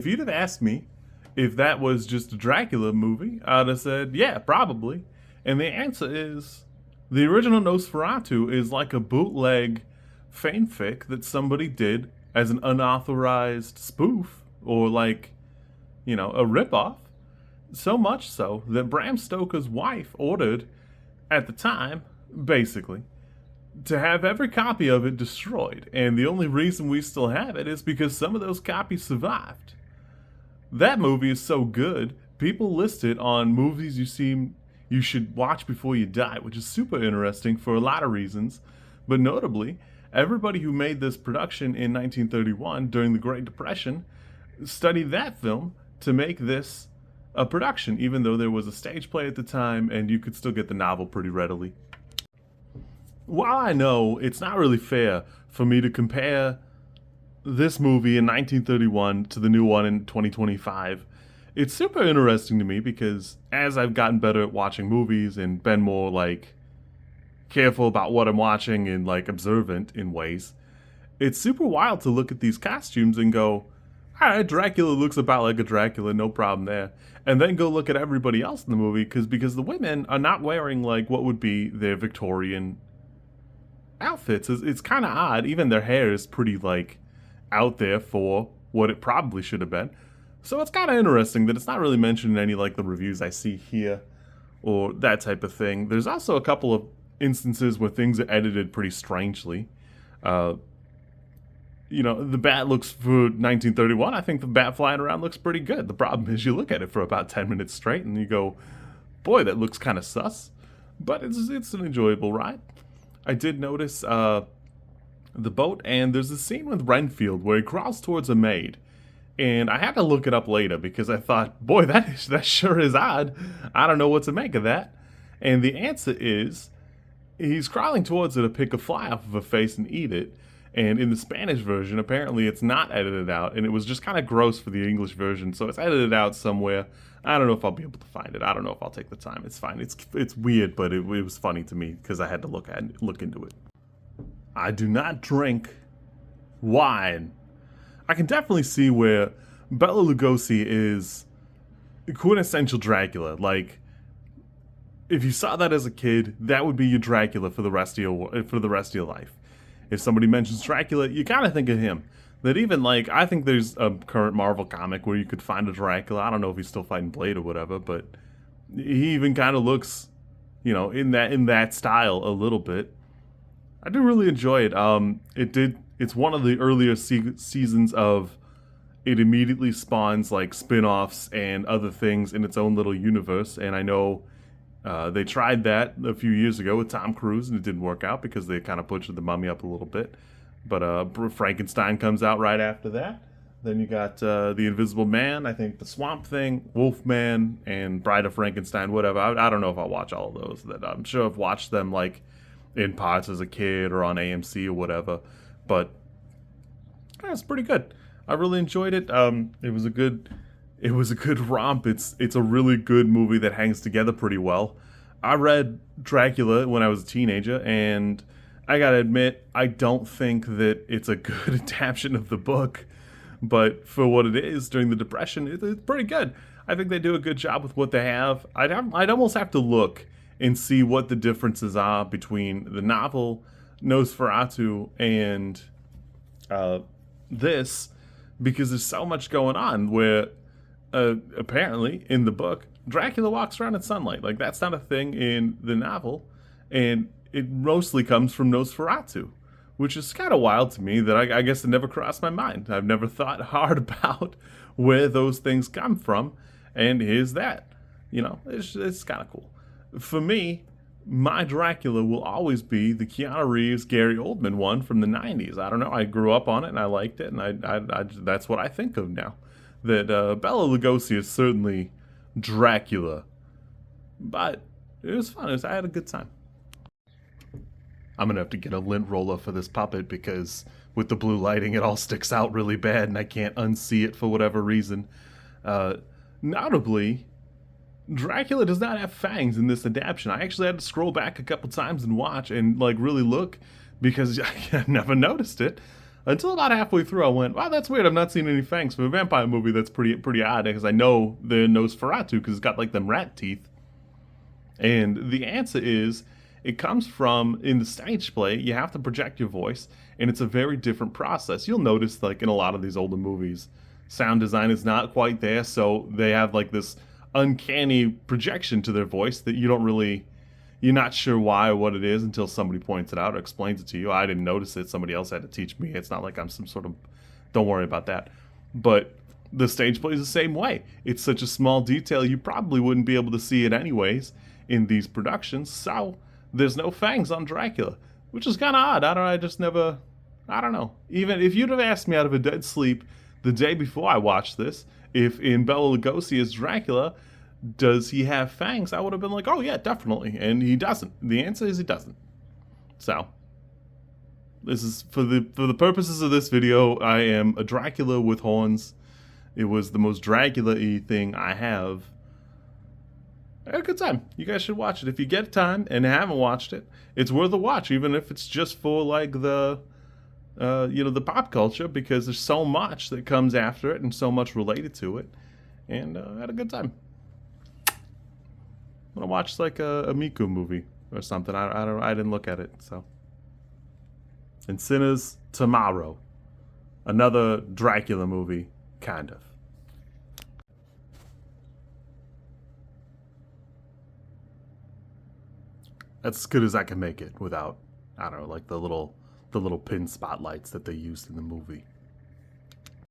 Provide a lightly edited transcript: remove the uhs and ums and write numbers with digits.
If you'd have asked me if that was just a Dracula movie, I'd have said, yeah, probably. And the answer is the original Nosferatu is like a bootleg fanfic that somebody did as an unauthorized spoof or like, a ripoff. So much so that Bram Stoker's wife ordered at the time, basically, to have every copy of it destroyed. And the only reason we still have it is because some of those copies survived. That movie is so good, people list it on movies you should watch before you die, which is super interesting for a lot of reasons. But notably, everybody who made this production in 1931 during the Great Depression studied that film to make this a production, even though there was a stage play at the time and you could still get the novel pretty readily. While I know it's not really fair for me to compare this movie in 1931 to the new one in 2025, it's super interesting to me because as I've gotten better at watching movies and been more like careful about what I'm watching and like observant in ways, it's super wild to look at these costumes and go, alright, Dracula looks about like a Dracula, no problem there. And then go look at everybody else in the movie because the women are not wearing like what would be their Victorian outfits. It's kind of odd. Even their hair is pretty like out there for what it probably should have been. So it's kind of interesting that it's not really mentioned in any like the reviews I see here or that type of thing. There's also a couple of instances where things are edited pretty strangely. The bat looks for 1931. I think the bat flying around looks pretty good. The problem is you look at it for about 10 minutes straight and you go, boy, that looks kind of sus. But it's an enjoyable ride. I did notice the boat, and there's a scene with Renfield where he crawls towards a maid. And I had to look it up later because I thought, boy, that sure is odd. I don't know what to make of that. And the answer is he's crawling towards her to pick a fly off of her face and eat it. And in the Spanish version, apparently it's not edited out, and it was just kind of gross for the English version, so it's edited out somewhere. I don't know if I'll be able to find it. I don't know if I'll take the time. It's fine. It's weird, but it was funny to me because I had to look into it. I do not drink wine. I can definitely see where Bela Lugosi is quintessential Dracula. Like, if you saw that as a kid, that would be your Dracula for the rest of your life. If somebody mentions Dracula, you kind of think of him. That even like, I think there's a current Marvel comic where you could find a Dracula. I don't know if he's still fighting Blade or whatever, but he even kind of looks, in that style a little bit. I do really enjoy it. It's one of the earlier seasons of it immediately spawns like spin-offs and other things in its own little universe, and I know they tried that a few years ago with Tom Cruise, and it didn't work out because they kind of butchered the Mummy up a little bit. But Frankenstein comes out right after that. Then you got The Invisible Man, I think The Swamp Thing, Wolfman, and Bride of Frankenstein, whatever. I don't know if I'll watch all of those. That I'm sure I've watched them like in parts as a kid or on AMC or whatever. But it's pretty good. I really enjoyed it. It was a good romp. It's a really good movie that hangs together pretty well. I read Dracula when I was a teenager, and I gotta admit, I don't think that it's a good adaptation of the book. But for what it is during the Depression, it's pretty good. I think they do a good job with what they have. I'd almost have to look and see what the differences are between the novel Nosferatu and this, because there's so much going on where apparently in the book Dracula walks around in sunlight. Like, that's not a thing in the novel, and it mostly comes from Nosferatu, which is kind of wild to me that I guess it never crossed my mind. I've never thought hard about where those things come from, and here's that. It's kind of cool. For me, my Dracula will always be the Keanu Reeves, Gary Oldman one from the 90s. I don't know. I grew up on it, and I liked it, and I that's what I think of now. That Bela Lugosi is certainly Dracula. But it was fun. I had a good time. I'm going to have to get a lint roller for this puppet because with the blue lighting, it all sticks out really bad, and I can't unsee it for whatever reason. Notably, Dracula does not have fangs in this adaptation. I actually had to scroll back a couple times and watch and like really look because I never noticed it. Until about halfway through, I went, wow, that's weird. I've not seen any fangs for a vampire movie. That's pretty odd, because I know the nosferatu, because it's got like them rat teeth. And the answer is, it comes from, in the stage play, you have to project your voice, and it's a very different process. You'll notice, like, in a lot of these older movies, sound design is not quite there, so they have, like, this uncanny projection to their voice that you don't really, you're not sure why or what it is until somebody points it out or explains it to you. I didn't notice it. Somebody else had to teach me. It's not like I'm some sort of, don't worry about that. But the stage play is the same way. It's such a small detail, you probably wouldn't be able to see it anyways in these productions, so there's no fangs on Dracula, which is kind of odd. I don't know. Even if you'd have asked me out of a dead sleep the day before I watched this, if in Bela Lugosi as Dracula, does he have fangs, I would have been like, oh yeah, definitely. And he doesn't. The answer is he doesn't. So, this is, for the purposes of this video, I am a Dracula with horns. It was the most Dracula-y thing I have. I had a good time. You guys should watch it. If you get time and haven't watched it, it's worth a watch, even if it's just for, like, the, the pop culture, because there's so much that comes after it and so much related to it. And I had a good time. I'm gonna watch, like, a Miku movie or something. I didn't look at it, so. And Sinners tomorrow. Another Dracula movie, kind of. That's as good as I can make it without, I don't know, like the little pin spotlights that they used in the movie.